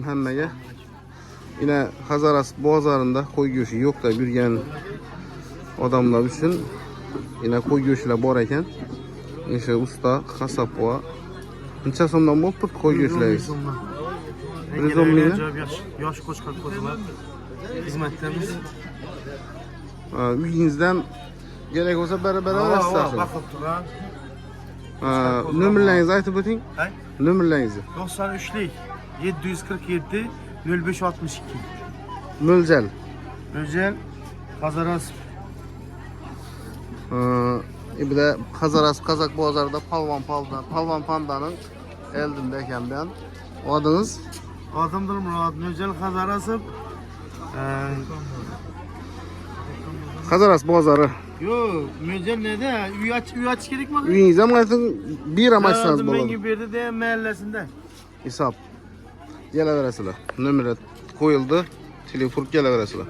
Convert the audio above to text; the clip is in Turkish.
Hammaga. Yine Hazaras bozorida qo'y go'shti yo'q deb yurgan odamlar uchun yine qo'y go'shtlar bor ekan. O'sha usta qassob va necha so'mdan bo'lib turibdi qo'y go'shtlaringiz? 110 ming. Yosh qo'chqor qo'zilar xizmatdamiz. Uyingizdan kerak bo'lsa barabar olasiz. Baqib turar. Nomerlaringizni aytib o'ting. Nomerlaringizni. 93lik 747 0562. Mo'ljal. Hazaras. Bir de Hazaras Kazak bozorida Palvan Panda'nın eldinde ekan ben. O adınız? Adımdır Murat. Mo'ljal Hazarasov. Hazaras bozorı. Yo'q, Mo'ljal neda? Uy aç kerakmi? Uyingizda mı aytding? Bir amaçsanız Ben bo'ladi. gibi berdi de mahallesinde. Hesap. Kelaverasizlar. Nomeri qo'yildi. Telefon kelaverasizlar.